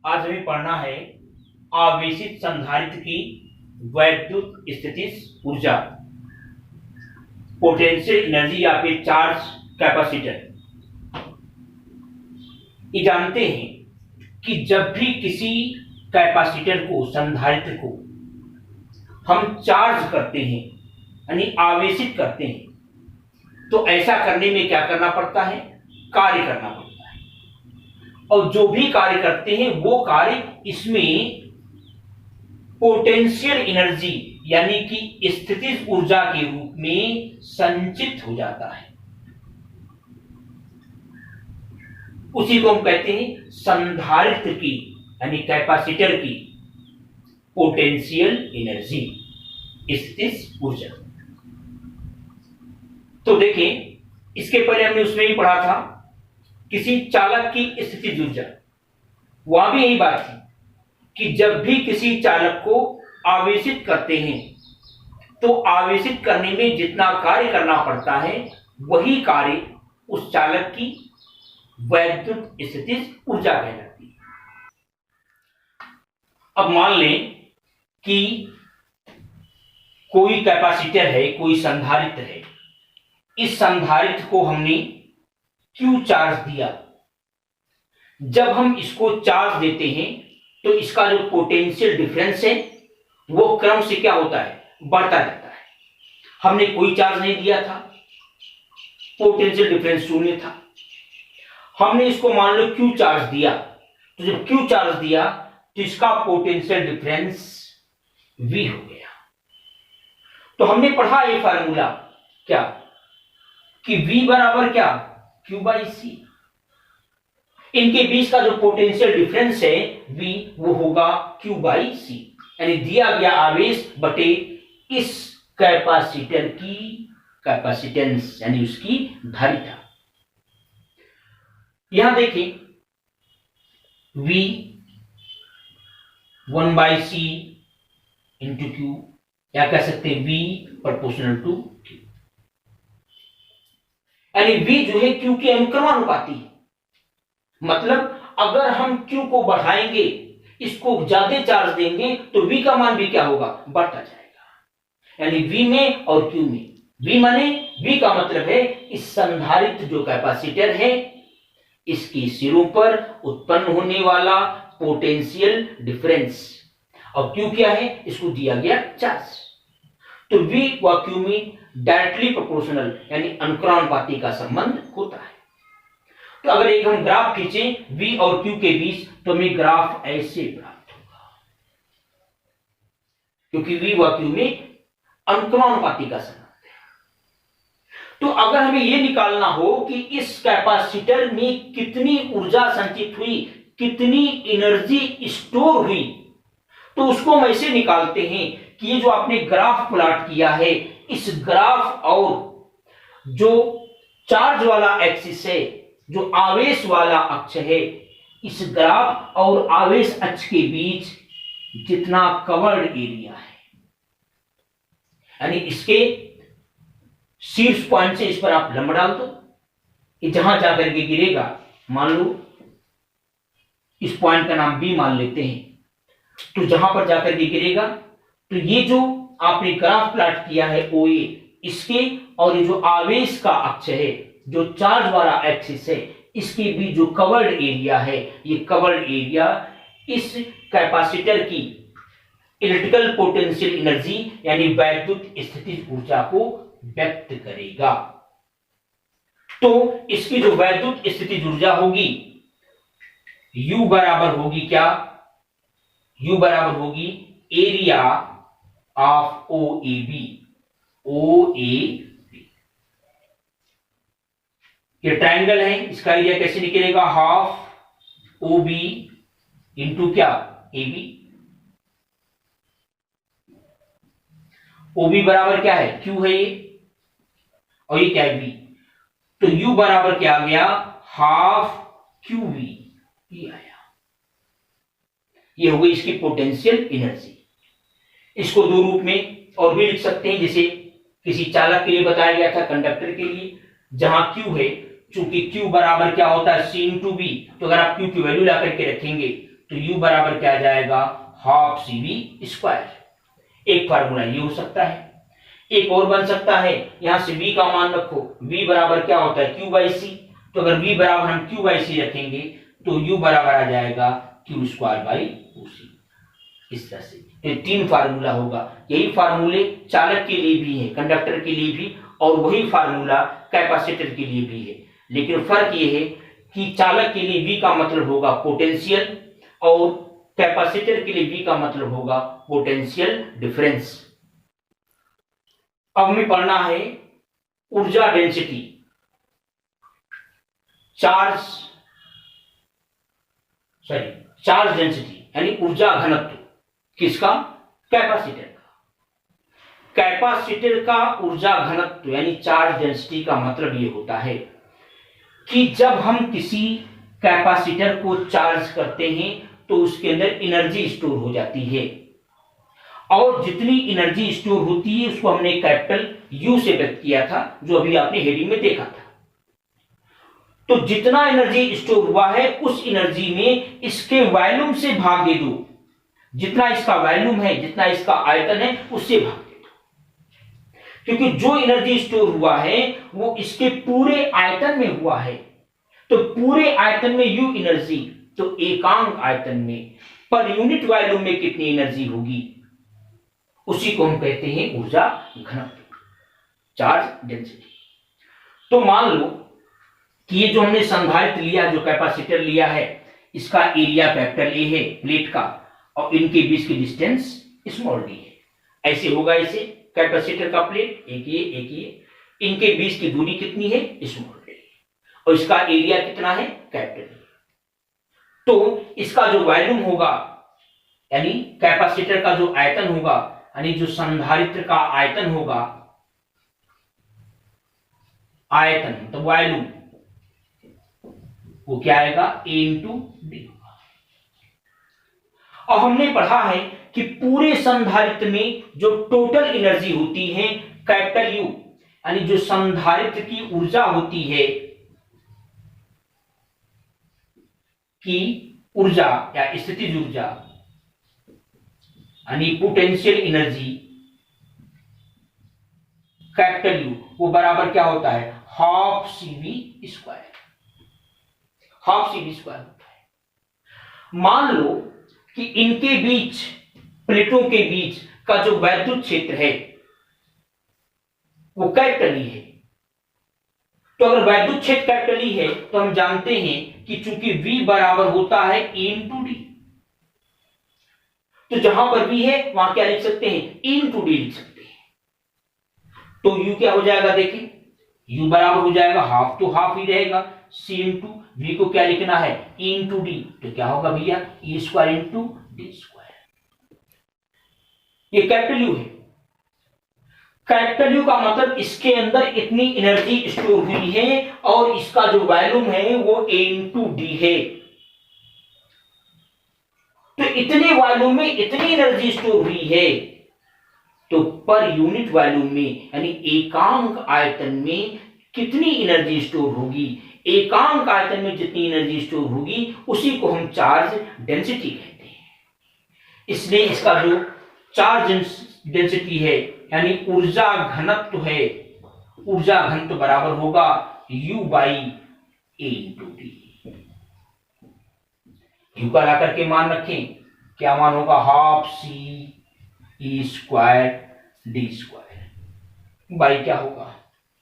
आज हमें पढ़ना है आवेशित संधारित्र की वैद्युत स्थितिज ऊर्जा, पोटेंशियल एनर्जी या फिर चार्ज कैपेसिटर। ये जानते हैं कि जब भी किसी कैपेसिटर को, संधारित्र को हम चार्ज करते हैं यानी आवेशित करते हैं, तो ऐसा करने में क्या करना पड़ता है? कार्य करना पड़ता है। और जो भी कार्य करते हैं वो कार्य इसमें पोटेंशियल एनर्जी यानी कि स्थितिज ऊर्जा के रूप में संचित हो जाता है। उसी को हम कहते हैं संधारित्र की यानी कैपेसिटर की पोटेंशियल एनर्जी, स्थितिज ऊर्जा। तो देखें, इसके पहले हमने उसमें ही पढ़ा था किसी चालक की स्थितिज ऊर्जा। वहां भी यही बात थी कि जब भी किसी चालक को आवेशित करते हैं तो आवेशित करने में जितना कार्य करना पड़ता है वही कार्य उस चालक की वैद्युत स्थितिज ऊर्जा कहलाती है। अब मान लें कि कोई कैपेसिटर है, कोई संधारित्र है। इस संधारित्र को हमने Q चार्ज दिया। जब हम इसको चार्ज देते हैं तो इसका जो पोटेंशियल डिफरेंस है वो क्रम से क्या होता है? बढ़ता जाता है। हमने कोई चार्ज नहीं दिया था, पोटेंशियल डिफरेंस शून्य था। हमने इसको मान लो Q चार्ज दिया, तो जब Q चार्ज दिया तो इसका पोटेंशियल डिफरेंस V हो गया। तो हमने पढ़ा ये फार्मूला क्या कि V बराबर क्या? Q by C। इनके बीच का जो पोटेंशियल डिफरेंस है V, वो होगा Q बाई C, यानी दिया गया आवेश बटे इस कैपेसिटर की कैपेसिटेंस यानी उसकी धारिता। यहां देखिए V 1 by C into Q, या कह सकते हैं V प्रोपोर्शनल टू Q, यानी V जो है Q के अनुक्रमानुपाती है। मतलब अगर हम Q को बढ़ाएंगे, इसको ज्यादा चार्ज देंगे तो V का मान भी क्या होगा? बढ़ता जाएगा। यानी V में और Q में, V माने V का मतलब है इस संधारित्र जो कैपेसिटर है इसके सिरों पर उत्पन्न होने वाला पोटेंशियल डिफरेंस, और Q क्या है? इसको दिया गया चार्ज। तो V व Q में डायरेक्टली प्रोपोर्शनल यानी अनुक्रमानुपाती का संबंध होता है। तो अगर एक हम ग्राफ खींचें V और Q के बीच तो हमें ग्राफ ऐसे प्राप्त होगा, क्योंकि V व Q में अनुक्रमानुपाती का संबंध है। तो अगर हमें यह निकालना हो कि इस कैपेसिटर में कितनी ऊर्जा संचित हुई, कितनी एनर्जी स्टोर हुई, तो उसको हम ऐसे निकालते हैं कि ये जो आपने ग्राफ प्लॉट किया है, इस ग्राफ और जो चार्ज वाला एक्सिस है, जो आवेश वाला अक्ष है, इस ग्राफ और आवेश अक्ष के बीच जितना कवर्ड एरिया है, यानी इसके शीर्ष पॉइंट से इस पर आप लंब डाल दो, ये जहां जाकर के गिरेगा, मान लो इस पॉइंट का नाम B मान लेते हैं, तो जहां पर जाकर के गिरेगा तो ये जो आपने ग्राफ प्लॉट किया है OA, इसके और ये जो आवेश का अक्ष है, जो चार्ज वाला एक्सिस है, इसके बीच जो कवर्ड एरिया है, ये कवर्ड एरिया इस कैपेसिटर की इलेक्ट्रिकल पोटेंशियल एनर्जी यानी वैद्युत स्थितिज ऊर्जा को व्यक्त करेगा। तो इसकी जो वैद्युत स्थितिज ऊर्जा होगी U बराबर होगी क्या? U बराबर होगी एरिया ऑफ OAB। ये ट्रायंगल है, इसका एरिया कैसे निकलेगा? हाफ OB इंटू क्या? AB। OB बराबर क्या है? Q है ये, और ये क्या है? B। तो U बराबर क्या आ गया? Half QV। ये आया, ये हो गई इसकी पोटेंशियल एनर्जी। इसको दो रूप में और भी लिख सकते हैं, जैसे किसी चालक के लिए बताया गया था, कंडक्टर के लिए, जहां Q है, चूंकि Q बराबर क्या होता है? C इंटू B, तो अगर आप Q की वैल्यू ला करके रखेंगे तो U बराबर क्या आ जाएगा, हाफ CV स्क्वायर। एक फार्मूला ये हो सकता है। एक और बन सकता है, यहां से V का मान रखो, V बराबर क्या होता है, Q बाई सी। तो अगर V बराबर हम Q बाई सी रखेंगे तो U बराबर आ जाएगा Q स्क्वायर बाई सी। इस तरह से ये तीन फार्मूला होगा। यही फार्मूले चालक के लिए भी है, कंडक्टर के लिए भी, और वही फार्मूला कैपेसिटर के लिए भी है। लेकिन फर्क ये है कि चालक के लिए V का मतलब होगा पोटेंशियल और कैपेसिटर के लिए V का मतलब होगा पोटेंशियल डिफरेंस। अब हमें पढ़ना है ऊर्जा डेंसिटी, चार्ज डेंसिटी यानी ऊर्जा घनत्व किसका, कैपेसिटर का। कैपेसिटर का ऊर्जा घनत्व यानी चार्ज डेंसिटी का मतलब यह होता है कि जब हम किसी कैपेसिटर को चार्ज करते हैं तो उसके अंदर एनर्जी स्टोर हो जाती है, और जितनी एनर्जी स्टोर होती है उसको हमने कैपिटल यू से व्यक्त किया था, जो अभी आपने हेडिंग में देखा था। तो जितना एनर्जी स्टोर हुआ है उस एनर्जी में इसके वॉल्यूम से भाग दे दो, जितना इसका वॉल्यूम है, जितना इसका आयतन है, उससे भाग दे दो, क्योंकि जो एनर्जी स्टोर हुआ है वो इसके पूरे आयतन में हुआ है। तो पूरे आयतन में यू एनर्जी, तो एकांक आयतन में पर यूनिट वॉल्यूम में कितनी एनर्जी होगी, उसी को हम कहते हैं ऊर्जा घनत्व, चार्ज डेंसिटी। तो मान लो कि ये जो हमने संधारित्र लिया, जो कैपेसिटर लिया है, इसका एरिया कैपिटल ए है प्लेट का, और इनके बीच की डिस्टेंस स्मॉल डी है। ऐसे होगा, इसे कैपेसिटर का प्लेट एक ये, इनके बीच की दूरी कितनी है, स्मॉल डी, और इसका एरिया कितना है, कैपिटल। तो इसका जो वॉल्यूम होगा यानी कैपेसिटर का जो आयतन होगा, यानी जो संधारित्र का आयतन होगा, आयतन तो वॉल्यूम, वो क्या आएगा, A इंटू डी। और हमने पढ़ा है कि पूरे संधारित्र में जो टोटल एनर्जी होती है कैपिटल यू, यानी जो संधारित्र की ऊर्जा होती है, की ऊर्जा या स्थितिज ऊर्जा यानी पोटेंशियल एनर्जी कैपिटल यू, वो बराबर क्या होता है, half CV square, half CV square होता है। मान लो कि इनके बीच, प्लेटों के बीच का जो वैद्युत क्षेत्र है वो कैपिटल ई है। तो अगर वैद्युत क्षेत्र कैपिटल ई है तो हम जानते हैं कि चूंकि V बराबर होता है E इंटू डी, तो जहां पर V है वहां क्या लिख सकते हैं, E इंटू डी लिख सकते हैं। तो U क्या हो जाएगा, देखिए U बराबर हो जाएगा हाफ, तो हाफ ही रहेगा, C इंटू V को क्या लिखना है, E इंटू डी, तो क्या होगा भैया, E square into D square. ये कैपिटल यू है। कैपिटल यू का मतलब इसके अंदर इतनी एनर्जी स्टोर हुई है, और इसका जो वॉल्यूम है वो A इंटू डी है। तो इतने वॉल्यूम में इतनी एनर्जी स्टोर हुई है, तो पर यूनिट वॉल्यूम में यानी एकांक आयतन में कितनी एनर्जी स्टोर होगी, एकांक आयतन में जितनी एनर्जी स्टोर होगी उसी को हम चार्ज डेंसिटी कहते हैं। इसलिए इसका जो चार्ज डेंसिटी है यानी ऊर्जा घनत्व है, ऊर्जा घनत्व बराबर होगा U by A into D. You का ला करके मान रखें, क्या मान होगा, half CV square D square by क्या होगा,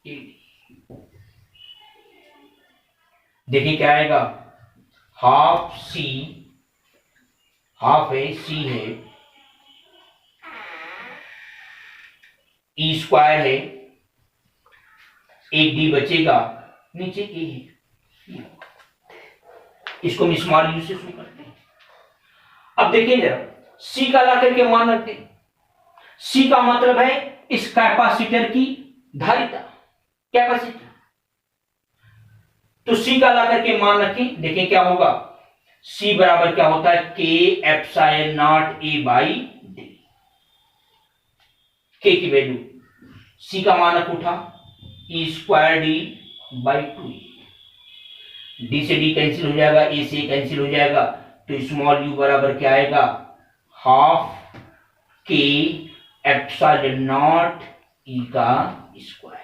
A डी। देखिए क्या आएगा, हाफ C, हाफ है, C है, E स्क्वायर है, एक डी बचेगा, नीचे A है। इसको हम स्मॉल यू से शुरू करते हैं। अब देखिए जरा, C का ला करके मान रखते हैं। C का मतलब है इस कैपेसिटर की धारिता, कैपेसिटर। तो C का ला करके मान रखें, देखें क्या होगा, C बराबर क्या होता है, K epsilon not A by D. K की वैल्यू, C का मानक उठा E square D by 2। D से डी कैंसिल हो जाएगा, ए से कैंसिल हो जाएगा, तो स्मॉल यू बराबर क्या आएगा, हाफ के एप्सिलॉन नॉट ई का स्क्वायर।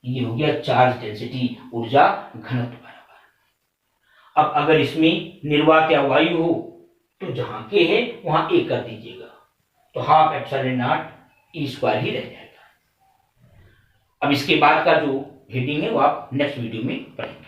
ये हो गया चार्ज डेंसिटी, ऊर्जा घनत्व बराबर। अब अगर इसमें निर्वात या वायु हो तो जहां के है वहां ए कर दीजिएगा, तो half epsilon naught E square ही रह जाएगा। अब इसके बाद का जो हेडिंग है वो आप नेक्स्ट वीडियो में पढ़ेंगे।